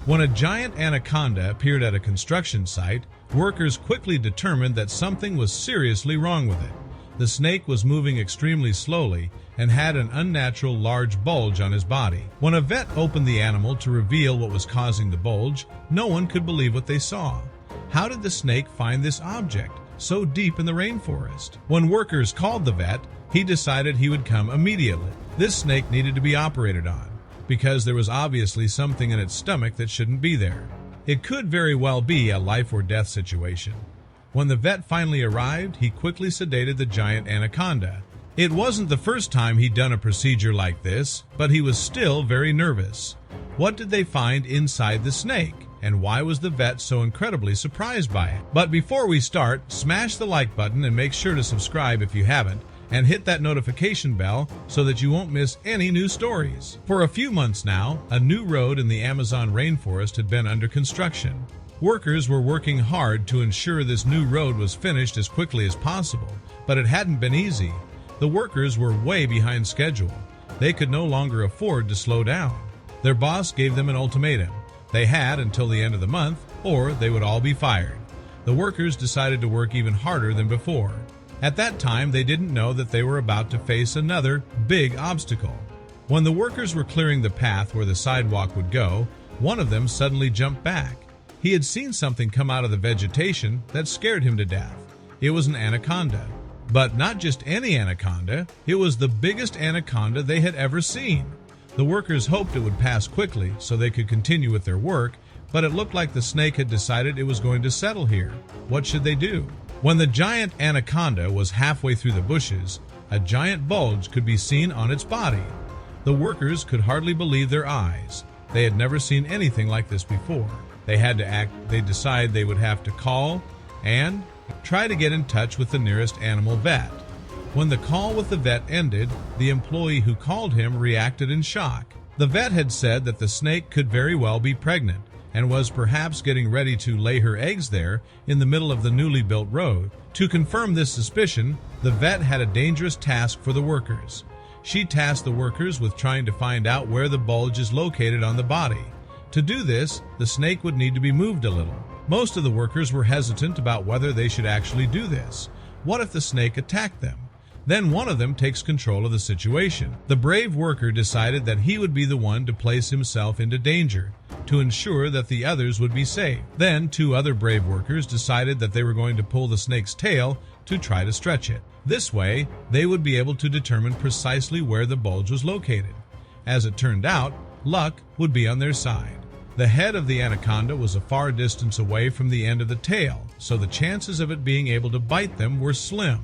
When a giant anaconda appeared at a construction site, workers quickly determined that something was seriously wrong with it. The snake was moving extremely slowly and had an unnatural large bulge on his body. When a vet opened the animal to reveal what was causing the bulge, no one could believe what they saw. How did the snake find this object so deep in the rainforest? When workers called the vet, he decided he would come immediately. This snake needed to be operated on, because there was obviously something in its stomach that shouldn't be there. It could very well be a life or death situation. When the vet finally arrived, he quickly sedated the giant anaconda. It wasn't the first time he'd done a procedure like this, but he was still very nervous. What did they find inside the snake? And why was the vet so incredibly surprised by it? But before we start, smash the like button and make sure to subscribe if you haven't, and hit that notification bell so that you won't miss any new stories. For a few months now, a new road in the Amazon rainforest had been under construction. Workers were working hard to ensure this new road was finished as quickly as possible, but it hadn't been easy. The workers were way behind schedule. They could no longer afford to slow down. Their boss gave them an ultimatum. They had until the end of the month, or they would all be fired. The workers decided to work even harder than before. At that time, they didn't know that they were about to face another big obstacle. When the workers were clearing the path where the sidewalk would go, one of them suddenly jumped back. He had seen something come out of the vegetation that scared him to death. It was an anaconda. But not just any anaconda, it was the biggest anaconda they had ever seen. The workers hoped it would pass quickly so they could continue with their work, but it looked like the snake had decided it was going to settle here. What should they do? When the giant anaconda was halfway through the bushes, a giant bulge could be seen on its body. The workers could hardly believe their eyes. They had never seen anything like this before. They had to act. They decided they would have to call and try to get in touch with the nearest animal vet. When the call with the vet ended, the employee who called him reacted in shock. The vet had said that the snake could very well be pregnant and was perhaps getting ready to lay her eggs there in the middle of the newly built road. To confirm this suspicion, the vet had a dangerous task for the workers. She tasked the workers with trying to find out where the bulge is located on the body. To do this, the snake would need to be moved a little. Most of the workers were hesitant about whether they should actually do this. What if the snake attacked them? Then one of them takes control of the situation. The brave worker decided that he would be the one to place himself into danger, to ensure that the others would be safe. Then two other brave workers decided that they were going to pull the snake's tail to try to stretch it. This way, they would be able to determine precisely where the bulge was located. As it turned out, luck would be on their side. The head of the anaconda was a far distance away from the end of the tail, so the chances of it being able to bite them were slim,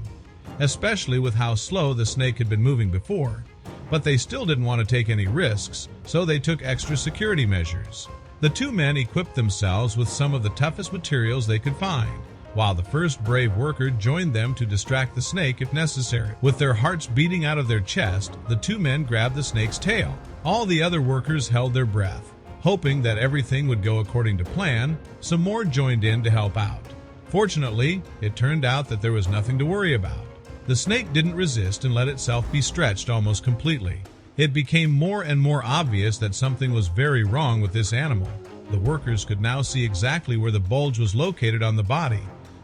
especially with how slow the snake had been moving before. But they still didn't want to take any risks, so they took extra security measures. The two men equipped themselves with some of the toughest materials they could find, while the first brave worker joined them to distract the snake if necessary. With their hearts beating out of their chest, the two men grabbed the snake's tail. All the other workers held their breath. Hoping that everything would go according to plan, some more joined in to help out. Fortunately, it turned out that there was nothing to worry about. The snake didn't resist and let itself be stretched almost completely. It became more and more obvious that something was very wrong with this animal. The workers could now see exactly where the bulge was located on the body.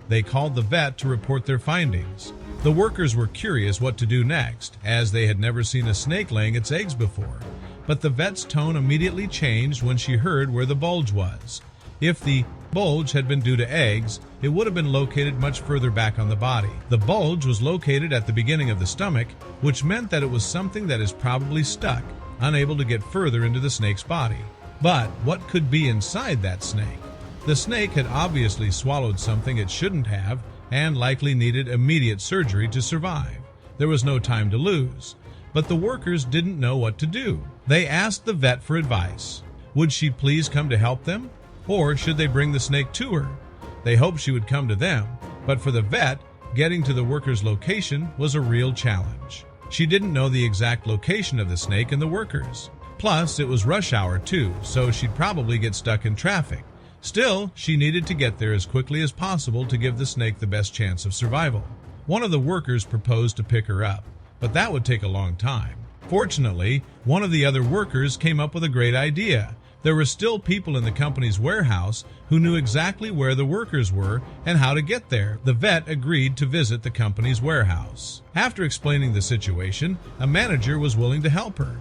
They called the vet to report their findings. The workers were curious what to do next, as they had never seen a snake laying its eggs before. But the vet's tone immediately changed when she heard where the bulge was. If the bulge had been due to eggs, it would have been located much further back on the body. The bulge was located at the beginning of the stomach, which meant that it was something that is probably stuck, unable to get further into the snake's body. But what could be inside that snake? The snake had obviously swallowed something it shouldn't have and likely needed immediate surgery to survive. There was no time to lose. But the workers didn't know what to do. They asked the vet for advice. Would she please come to help them? Or should they bring the snake to her? They hoped she would come to them, but for the vet, getting to the workers' location was a real challenge. She didn't know the exact location of the snake and the workers. Plus, it was rush hour too, so she'd probably get stuck in traffic. Still, she needed to get there as quickly as possible to give the snake the best chance of survival. One of the workers proposed to pick her up, but that would take a long time. Fortunately, one of the other workers came up with a great idea. There were still people in the company's warehouse who knew exactly where the workers were and how to get there. The vet agreed to visit the company's warehouse. After explaining the situation, a manager was willing to help her.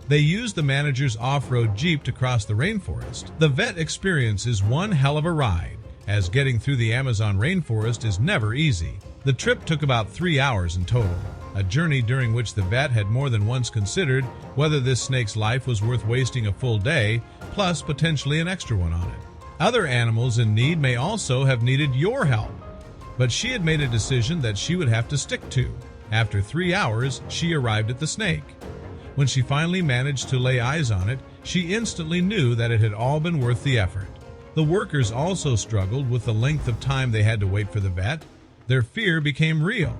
They used the manager's off-road Jeep to cross the rainforest. The vet experiences one hell of a ride, as getting through the Amazon rainforest is never easy. The trip took about 3 hours in total, a journey during which the vet had more than once considered whether this snake's life was worth wasting a full day, plus potentially an extra one on it. Other animals in need may also have needed your help, but she had made a decision that she would have to stick to. After 3 hours, she arrived at the snake. When she finally managed to lay eyes on it, she instantly knew that it had all been worth the effort. The workers also struggled with the length of time they had to wait for the vet. Their fear became real.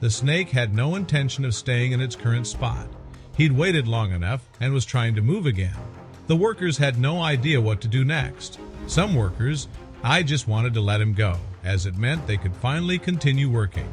The snake had no intention of staying in its current spot. He'd waited long enough and was trying to move again. The workers had no idea what to do next. Some workers, I just wanted to let him go, as it meant they could finally continue working.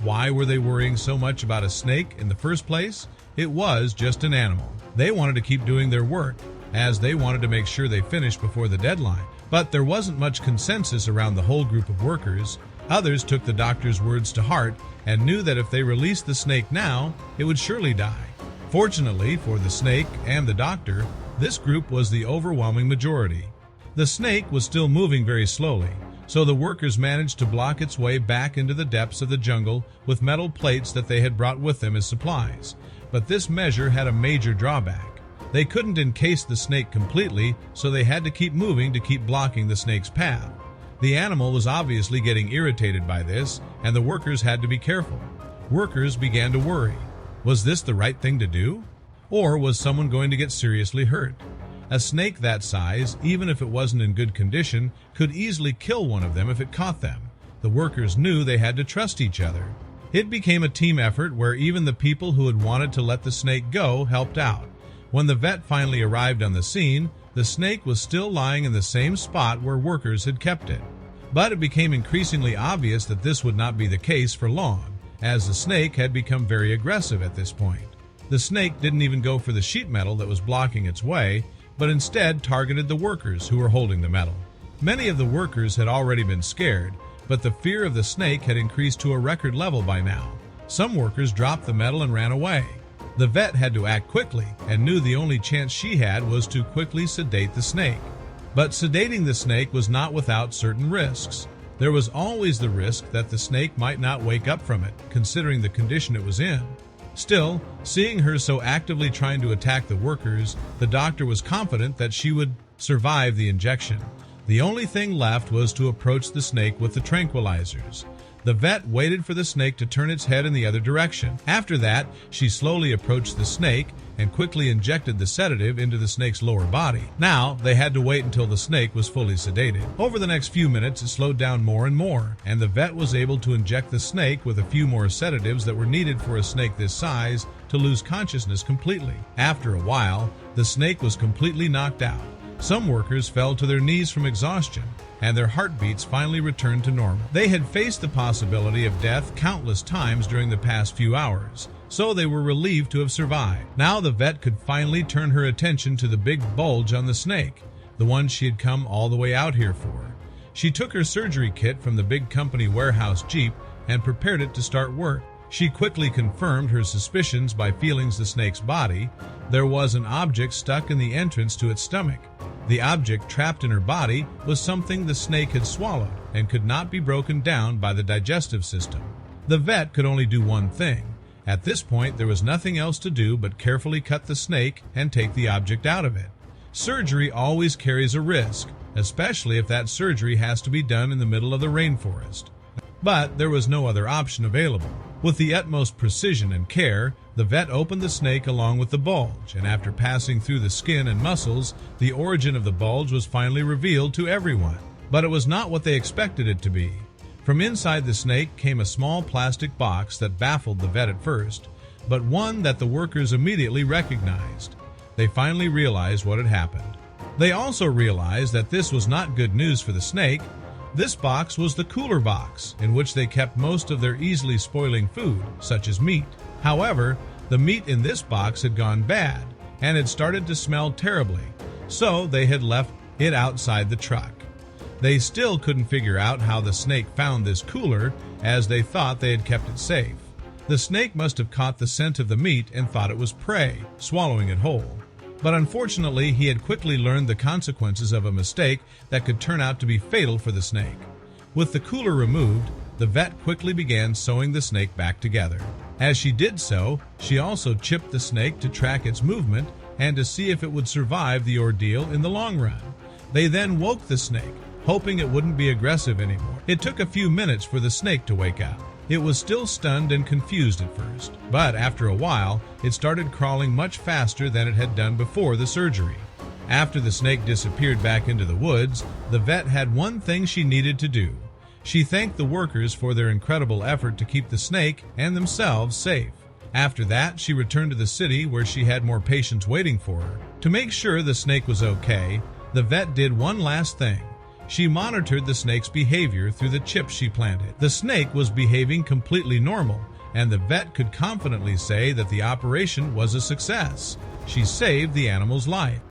Why were they worrying so much about a snake in the first place? It was just an animal. They wanted to keep doing their work, as they wanted to make sure they finished before the deadline. But there wasn't much consensus around the whole group of workers. Others took the doctor's words to heart and knew that if they released the snake now, it would surely die. Fortunately for the snake and the doctor, this group was the overwhelming majority. The snake was still moving very slowly, so the workers managed to block its way back into the depths of the jungle with metal plates that they had brought with them as supplies. But this measure had a major drawback. They couldn't encase the snake completely, so they had to keep moving to keep blocking the snake's path. The animal was obviously getting irritated by this, and the workers had to be careful. Workers began to worry. Was this the right thing to do? Or was someone going to get seriously hurt? A snake that size, even if it wasn't in good condition, could easily kill one of them if it caught them. The workers knew they had to trust each other. It became a team effort where even the people who had wanted to let the snake go helped out. When the vet finally arrived on the scene, the snake was still lying in the same spot where workers had kept it. But it became increasingly obvious that this would not be the case for long, as the snake had become very aggressive at this point. The snake didn't even go for the sheet metal that was blocking its way, but instead targeted the workers who were holding the metal. Many of the workers had already been scared, but the fear of the snake had increased to a record level by now. Some workers dropped the metal and ran away. The vet had to act quickly and knew the only chance she had was to quickly sedate the snake. But sedating the snake was not without certain risks. There was always the risk that the snake might not wake up from it, considering the condition it was in. Still, seeing her so actively trying to attack the workers, the doctor was confident that she would survive the injection. The only thing left was to approach the snake with the tranquilizers. The vet waited for the snake to turn its head in the other direction. After that, she slowly approached the snake and quickly injected the sedative into the snake's lower body. Now, they had to wait until the snake was fully sedated. Over the next few minutes, it slowed down more and more, and the vet was able to inject the snake with a few more sedatives that were needed for a snake this size to lose consciousness completely. After a while, the snake was completely knocked out. Some workers fell to their knees from exhaustion, and their heartbeats finally returned to normal. They had faced the possibility of death countless times during the past few hours, so they were relieved to have survived. Now the vet could finally turn her attention to the big bulge on the snake, the one she had come all the way out here for. She took her surgery kit from the big company warehouse Jeep and prepared it to start work. She quickly confirmed her suspicions by feeling the snake's body. There was an object stuck in the entrance to its stomach. The object trapped in her body was something the snake had swallowed and could not be broken down by the digestive system. The vet could only do one thing. At this point, there was nothing else to do but carefully cut the snake and take the object out of it. Surgery always carries a risk, especially if that surgery has to be done in the middle of the rainforest. But there was no other option available. With the utmost precision and care, the vet opened the snake along with the bulge, and after passing through the skin and muscles, the origin of the bulge was finally revealed to everyone. But it was not what they expected it to be. From inside the snake came a small plastic box that baffled the vet at first, but one that the workers immediately recognized. They finally realized what had happened. They also realized that this was not good news for the snake. This box was the cooler box, in which they kept most of their easily spoiling food, such as meat. However, the meat in this box had gone bad, and had started to smell terribly. so they had left it outside the truck. They still couldn't figure out how the snake found this cooler, as they thought they had kept it safe. The snake must have caught the scent of the meat and thought it was prey, swallowing it whole. But unfortunately, he had quickly learned the consequences of a mistake that could turn out to be fatal for the snake. With the cooler removed, the vet quickly began sewing the snake back together. As she did so, she also chipped the snake to track its movement and to see if it would survive the ordeal in the long run. They then woke the snake, hoping it wouldn't be aggressive anymore. It took a few minutes for the snake to wake up. It was still stunned and confused at first, but after a while, it started crawling much faster than it had done before the surgery. After the snake disappeared back into the woods, the vet had one thing she needed to do. She thanked the workers for their incredible effort to keep the snake and themselves safe. After that, she returned to the city where she had more patients waiting for her. To make sure the snake was okay, the vet did one last thing. She monitored the snake's behavior through the chips she planted. The snake was behaving completely normal, and the vet could confidently say that the operation was a success. She saved the animal's life.